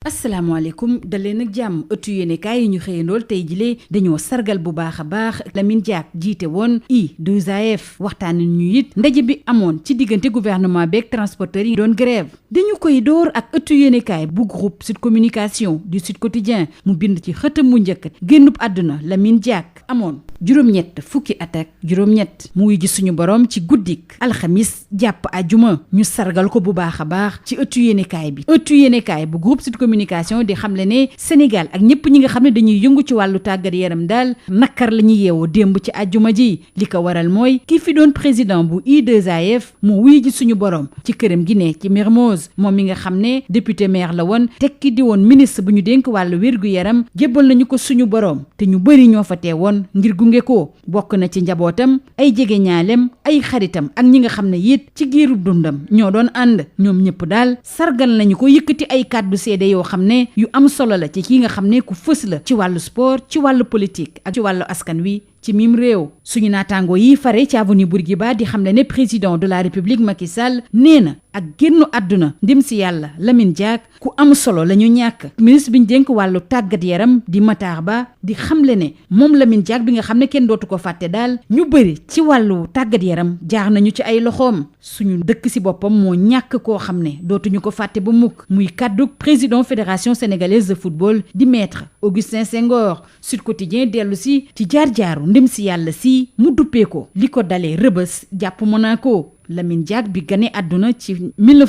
asalaamaaleykum daleen ak jàmm ëttu yéenekaay yi ñu xëyandool tey jilee dañoo sargal bu baax a baax Lamine Diack jiite woon I2AF waxtaane ñu it ndaje bi amoon ci diggante gouvernement beeg transporteurs yi doon grève dañu koy door ak ëttu yéenekaay bu groupe Sud Communication du Sud Quotidien mu bind ci xëtam mu njëkk génnub àdduna Lamine Diack amoon juróom-ñett fukki at ak juróom-ñett mu wuy ji suñu borom ci guddik alxamis jàpp ajuma ñu sargal ko bu baax a baax ci ëttu yéenekaay bi ëttu yéenekaay bu groupe Sud Communication di xamle ne Sénégal ak ñëpp ñi nga xam ne dañuy yëngu ci wàllu tàggat yaram daal nakar la ñuy yeewoo démb ci ajuma ji li ko waral mooy kii fi doon président bu I2AF mu wuy ji suñu borom ci këram gi ne ci Mermoz moom mi nga xam ne député maire la woon tekki di woon ministre bu ñu dénk wàllu wér-gu-yaram jébbal nañu ko suñu borom te ñu bëri ñoo fa teewoon ngir gunge ko bokk na ci njabootam ay jege ñaalem ay xaritam ak ñi nga xam ne it ci giirub dundam ñoo doon ànd ñoom ñëpp daal sargal nañu ko yëkkati ay kàddu seede yoo xam ne yu am solo la ci ki nga xam ne ku fës la ci wàllu sport ci wàllu politique ak ci wàllu askan wi ci mim réew suñu naataango yi fare ci avenue Bourguiba di xam ne président de la république Macky Sall nee na ak génnu àdduna ndim si yàlla Lamine Diack ku am solo la ñu ñàkk ministre bi ñu dénk wàllu tàggat yaram di Matar Ba di xamle ne moom Lamine Diack bi nga xam ne kenn dootu ko fàtte daal ñu bëri ci wàllu tàggat yaram jaar nañu ci ay loxoom suñu dëkk si boppam moo ñàkk koo xam ne dootuñu ko fàtte ba mukk muy kàddu président fédération sénégalaise de football di maître Augustin Senghor Sud Quotidien dellu si ci jaar-jaaru ndim si yàlla si mu duppee ko li ko dalee Rëbës jàpp Monaco Lamine Diack bi gane àdduna ci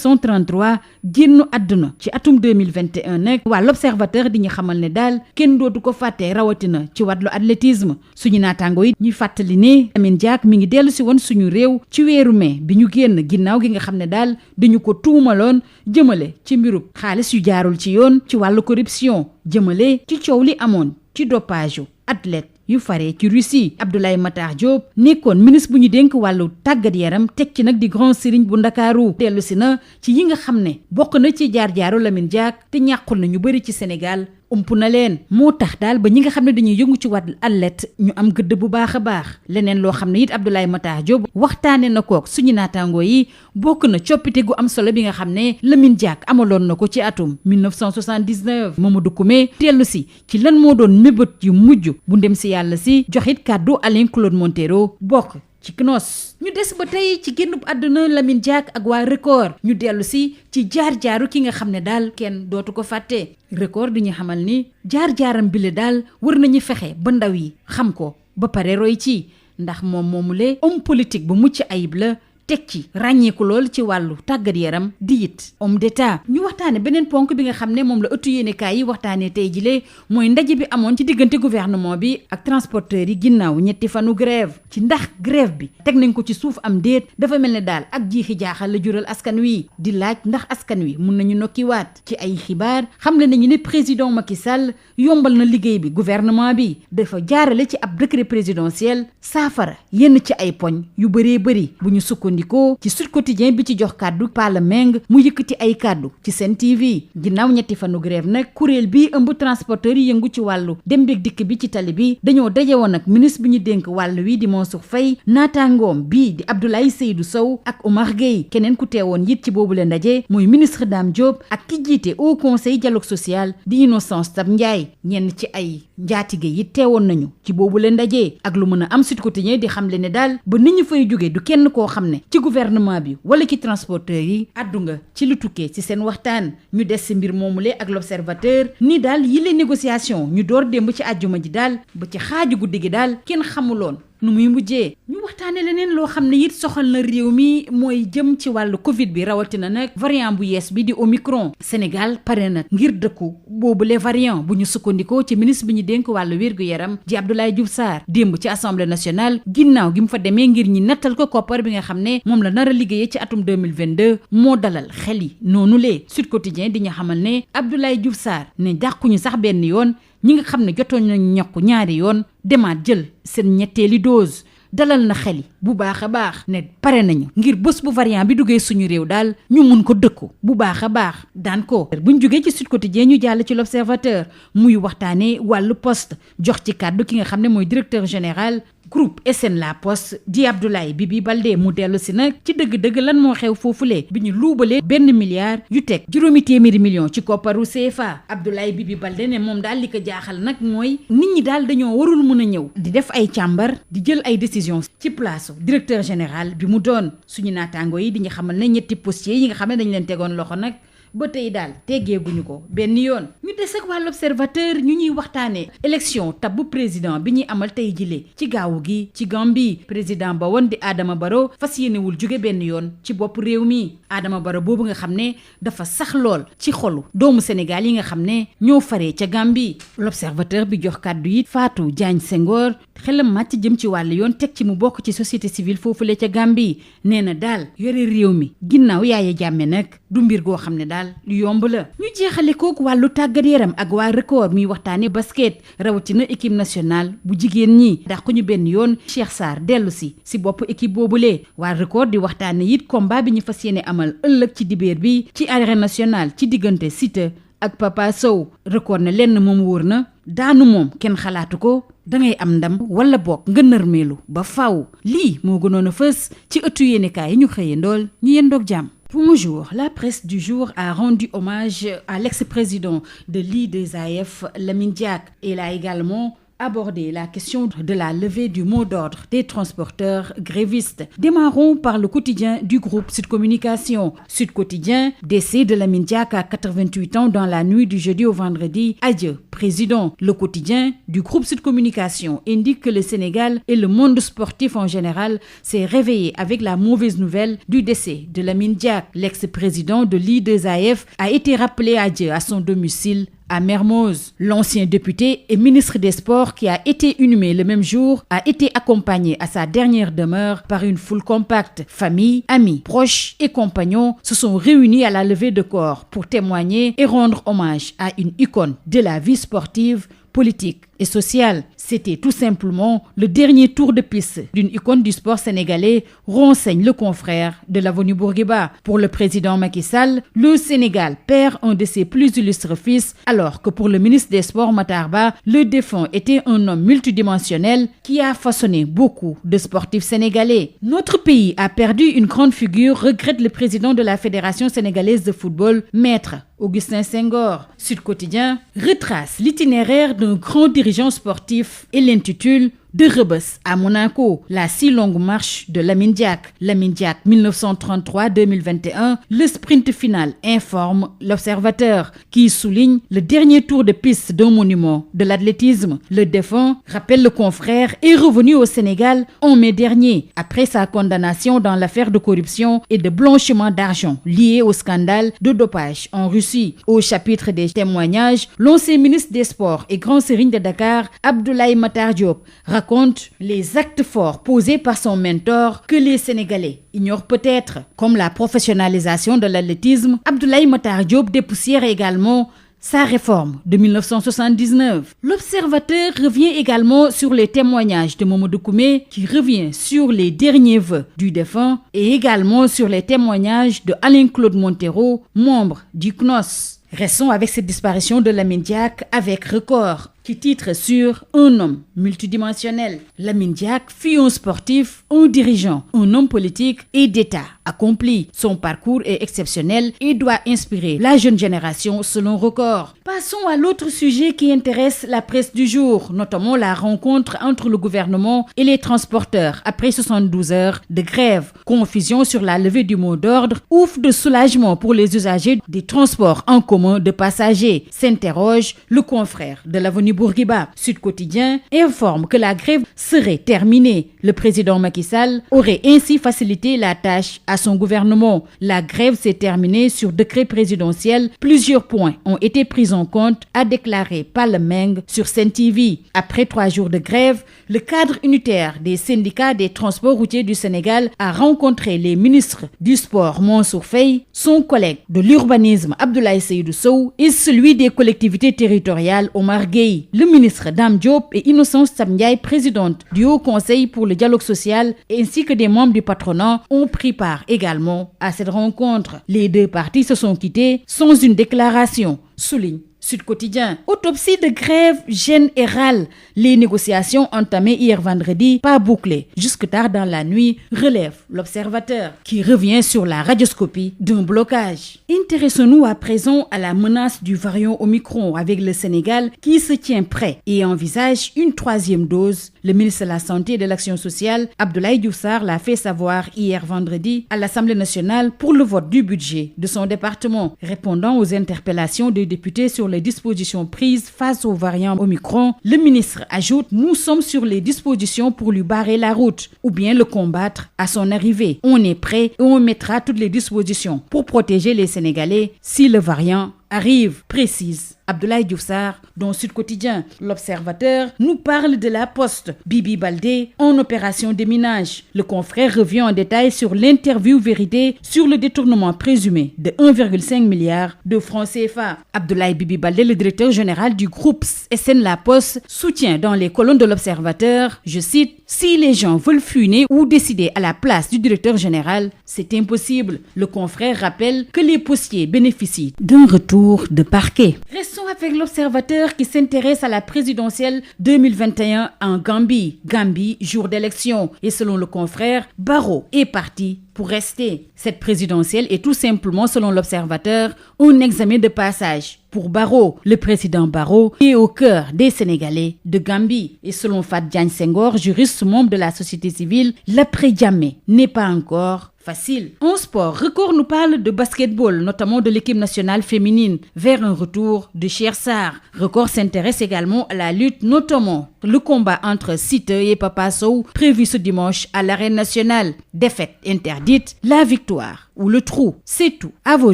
1933 génnu àdduna ci atum 2021 nag waa l'Observateur di ñu xamal ne daal kenn dootu ko fàtte rawatina ci wàllu athlétisme suñu naataango yi ñuy fàttali ne Lamine Diack mi ngi dellu si woon suñu réew ci weeru mai bi ñu génn ginnaaw gi nga xam ne daal dañu ko tuumaloon jëmale ci mbirub xaalis yu jaarul ci yoon ci wàllu corruption jëmale ci coow li amoon ci dopage athlète yu faree ci Russie Abdoulaye Matar Diop nekkoon ministre bu ñu dénk wàllu tàggat yaram teg ci nag di grand serigne bu Ndakaaru dellu si na ci yi nga xam ne bokk na ci jaar-jaaru Lamine Diack te ñàkkul na ñu bëri ci Sénégal ump na leen moo tax daal ba ñi nga xam ne dañuy yëngu ci wàllu athlète ñu am gëdd bu baax a baax leneen loo xam ne it Abdoulaye Matar Diop waxtaane na kook suñu naataangoo yi bokk na coppite gu am solo bi nga xam ne Lamine Diack amaloon na ko ci atum 1979 Mamadou Koumé tellu si ci lan moo doon mébét yu mujj bu ndem si yàlla si joxit kàddu Alain Claude Montero bokk ci CNOS ñu des ba tey ci génnub àdduna Lamine Diack ak waa Record ñu dellu si ci jaar-jaaru ki nga xam ne daal kenn dootu ko fàtte Record di ñu xamal ni jaar-jaaram bile daal war nañu fexe ba ndaw yi xam ko ba pare roy ci ndax moom moomule homme politique bu mucc ayib la teg ci ràññeeku lool ci wàllu tàggat yaram di it homme d'état ñu waxtaane beneen ponk bi nga xam ne moom la ëttu yéenekaay yi waxtaanee tey jilee mooy ndaje bi amoon ci diggante gouvernement bi ak transporteurs yi ginnaaw ñetti fanu grève ci ndax grève bi teg nañ ko ci suuf am déet dafa mel ne daal ak jiixi jaaxal la jural askan wi di laaj ndax askan wi mun nañu nokkiwaat ci ay xibaar xamle nañu ne président Macky Sall yombal na liggéey bi gouvernement bi dafa jaarale ci ab décret présidentiel saafara yenn ci ay poñ yu bëree bëri bu ñu sukkandikoo ci Sud Quotidien bi ci jox kàddu Pala Meng mu yëkkati ay kàddu ci Sen TV ginnaaw ñetti fanu grève nag kuréel bi ëmb transporteurs yi yëngu ci wàllu dem beeg dikk bi ci tali bi dañoo daje woon ak ministre bi ñu dénk wàllu wi di Mansour Faye naataangoom bii di Abdoulaye Seydou Sow ak Omar Gueye keneen ku teewoon it ci boobu la ndaje mooy ministre Dame Diop ak ki jiite Haut Conseil dialogue social di Innocence Ntap Ndiaye ñenn ci ay njaatige yi teewoon nañu ci boobu la ndaje ak lu mën a am Sud Quotidien di xamle ne daal ba nit ñu fay jógee du kenn koo xam ne ci gouvernement bi wala ci transporteurs yi àddu nga ci lu tukkee ci seen waxtaan ñu des si mbir moomule ak l'Observateur ni daal yile négociation ñu door démb ci àjjuma ji daal ba ci xaaju guddi gi daal kenn xamuloon nu muy mujjee ñu waxtaane leneen loo xam ne it soxal na réew mi mooy jëm ci wàllu Covid bi rawatina nag variant bu yees bi di Omicron Sénégal pare nag ngir dëkku boobule variant bu ñu sukkandikoo ci ministre bi ñu dénk wàllu wér-gu-yaram di Abdoulaye Diouf Sarr démb ci assemblée nationale ginnaaw gi mu fa demee ngir ñi nattal ko koppar bi nga xam ne moom la nar a liggéeyee ci atum 2022 moo dalal xel yi noonu lee Sud Quotidien di ñu xamal ne Abdoulaye Diouf Sarr ne dàquñu sax benn yoon ñi nga xam ne jotoon nañu ñokku ñaari yoon demaat jël seen ñetteeli dose dalal na xel yi bu baax a baax ne pare nañu ngir bés bu variant bi duggee suñu réew daal ñu mun ko dëkku bu baax a baax daan ko buñ jógee ci Sud Quotidien ñu jàll ci l'Observateur muy waxtaanee wàllu poste jox ci kàddu ki nga xam ne mooy directeur général groupe SN La Poste di Abdoulaye Bibi Baldé mu dellu si nag ci dëgg-dëgg lan moo xew foofule bi ñu luubalee 1 milliard yu teg juróomi téeméeri million ci kopparu CFA. Abdoulaye Bibi Baldé ne moom daal li ko jaaxal nag mooy nit ñi daal dañoo warul mën a ñëw di def ay càmbar di jël ay décision ci place directeur général bi mu doon. Suñu naataango yi di ñu xamal ne ñetti postier yi nga xam ne dañ leen tegoon loxo nag ba tey daal teggeeguñu ko benn yoon. ñu des ak wàllu observateur ñu ñuy waxtaanee élection tabbu président bi ñuy amal tey jile ci gaawu gi ci Gambie président ba woon di Adama Barrow fas yéenewul jóge benn yoon ci bopp réew mi. Adama Barrow boobu nga xam ne dafa sax lool ci xolu doomu Sénégal yi nga xam ne ñoo faree ca Gambie. L'observateur bi jox kàddu yi Fatou Diagne Senghor xelam màcc jëm ci wàllu yoon teg ci mu bokk ci société civile foofule ca Gambie nee na daal yore réew mi ginnaaw Yaya Jammeh nag du mbir goo xam ne daal lu yomb la. ñu jeexale kook wàllu tàggat yaram ak waa record muy waxtaane basket rawatina équipe nationale bu jigéen ñi ndax ku ñu benn yoon Cheikh Sarr dellu si bopp équipe boobule. waa record di waxtaane it combat bi ñu fas yéene amal ëllëg ci dibéer bi ci arène nationale ci diggante Siteu ak Papa Sow. record ne lenn moom wóor na daanu moom kenn xalaatu ko dangay am ndam wala bokk nga nërmeelu ba faw lii moo gënoon a fës ci ëttu yéenekaay yi ñu xëyee ndool ñu yendoog jàmm. Bonjour, la presse du jour a rendu hommage à l'ex-président de l'I2AF, Lamine Diack. Elle a également abordé la question de la levée du mot d'ordre des transporteurs grévistes. Démarrons par le quotidien du groupe Sud Communication. Sud Quotidien, décès de Lamine Diack à 88 ans dans la nuit du jeudi au vendredi. Adieu, président. Le quotidien du groupe Sud Communication indique que le Sénégal et le monde sportif en général s'est réveillé avec la mauvaise nouvelle du décès de Lamine Diack. L'ex-président de l'I2AF a été rappelé à Dieu à son domicile à Mermoz. L'ancien député et ministre des Sports qui a été inhumé le même jour a été accompagné à sa dernière demeure par une foule compacte. Famille, amis, proches et compagnons se sont réunis à la levée de corps pour témoigner et rendre hommage à une icône de la vie sportive, politique et sociale. C'était tout simplement le dernier tour de piste d'une icône du sport sénégalais, renseigne le confrère de l'Avenue Bourguiba. Pour le président Macky Sall, le Sénégal perd un de ses plus illustres fils, alors que pour le ministre des Sports Matar Ba, le défunt était un homme multidimensionnel qui a façonné beaucoup de sportifs sénégalais. Notre pays a perdu une grande figure, regrette le président de la Fédération sénégalaise de football, Maître Augustin Senghor. Sud Quotidien retrace l'itinéraire d'un grand dirigeant sportif et l'intitule De Rebeuss à Monaco, la si longue marche de Lamine Diack. Lamine Diack 1933-2021, le sprint final, informe l'Observateur, qui souligne le dernier tour de piste d'un monument de l'athlétisme. Le défunt, rappelle le confrère, est revenu au Sénégal en mai dernier, après sa condamnation dans l'affaire de corruption et de blanchiment d'argent liée au scandale de dopage en Russie. Au chapitre des témoignages, l'ancien ministre des Sports et grand serigne de Dakar, Abdoulaye Matar Diop, raconte les actes forts posés par son mentor que les Sénégalais ignorent peut-être, comme la professionnalisation de l'athlétisme. Abdoulaye Matar Diop dépoussière également sa réforme de 1979. L'Observateur revient également sur les témoignages de Mamadou Koumé, qui revient sur les derniers vœux du défunt, et également sur les témoignages de Alain-Claude Montero, membre du CNOS. Restons avec cette disparition de Lamine Diack avec Record, qui titre sur un homme multidimensionnel. Lamine Diack fut un sportif, un dirigeant, un homme politique et d'État accompli. Son parcours est exceptionnel et doit inspirer la jeune génération selon Record. Passons à l'autre sujet qui intéresse la presse du jour, notamment la rencontre entre le gouvernement et les transporteurs après 72 heures de grève. Confusion sur la levée du mot d'ordre, ouf de soulagement pour les usagers des transports en commun de passagers, s'interroge le confrère de l'Avenue Bourguiba. Sud Quotidien informe que la grève serait terminée. Le président Macky Sall aurait ainsi facilité la tâche à son gouvernement. La grève s'est terminée sur décret présidentiel. Plusieurs points ont été pris en compte, a déclaré Palmeng sur Sen TV. Après 3 jours de grève, le cadre unitaire des syndicats des transports routiers du Sénégal a rencontré les ministres du sport Mansour Faye, son collègue de l'urbanisme Abdoulaye Seydou Sow et celui des collectivités territoriales Omar Gueye. Le ministre Dame Diop et Innocence Ntap Ndiaye, présidente du Haut Conseil pour le dialogue social, ainsi que des membres du patronat ont pris part également à cette rencontre. Les deux parties se sont quittées sans une déclaration, souligne Sud Quotidien. Autopsie de grève générale. Les négociations entamées hier vendredi, pas bouclées. Jusque tard dans la nuit, relève l'Observateur, qui revient sur la radioscopie d'un blocage. Intéressons-nous à présent à la menace du variant Omicron avec le Sénégal qui se tient prêt et envisage une 3e dose. Le ministre de la Santé et de l'Action sociale, Abdoulaye Diouf Sarr, l'a fait savoir hier vendredi à l'Assemblée nationale pour le vote du budget de son département. Répondant aux interpellations des députés sur les dispositions prises face au variant Omicron, le ministre ajoute « Nous sommes sur les dispositions pour lui barrer la route ou bien le combattre à son arrivée. On est prêt et on mettra toutes les dispositions pour protéger les Sénégalais si le variant arrive », précise Abdoulaye Diouf Sarr dans Sud Quotidien. L'Observateur nous parle de la Poste. Bibi Baldé en opération déminage. Le confrère revient en détail sur l'interview vérité sur le détournement présumé de 1,5 milliard de francs CFA. Abdoulaye Bibi Baldé, le directeur général du groupe SN La Poste, soutient dans les colonnes de l'Observateur, je cite, « Si les gens veulent fuiner ou décider à la place du directeur général, c'est impossible ». Le confrère rappelle que les postiers bénéficient d'un retour de parquet. Restons avec l'Observateur qui s'intéresse à la présidentielle 2021 en Gambie. Gambie, jour d'élection. Et selon le confrère, Barrow est parti pour rester. Cette présidentielle est tout simplement, selon l'Observateur, un examen de passage. Pour Barrow, le président Barrow est au cœur des Sénégalais de Gambie. Et selon Fat Diagne Senghor, juriste membre de la société civile, l'après-Jammeh n'est pas encore facile. En sport, Record nous parle de basketball, notamment de l'équipe nationale féminine, vers un retour de Cheikh Sarr. Record s'intéresse également à la lutte, notamment le combat entre Siteu et Papa Sow, prévu ce dimanche à l'Arène nationale. Défaite interdite, la victoire ou le trou. C'est tout. À vos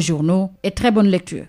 journaux et très bonne lecture.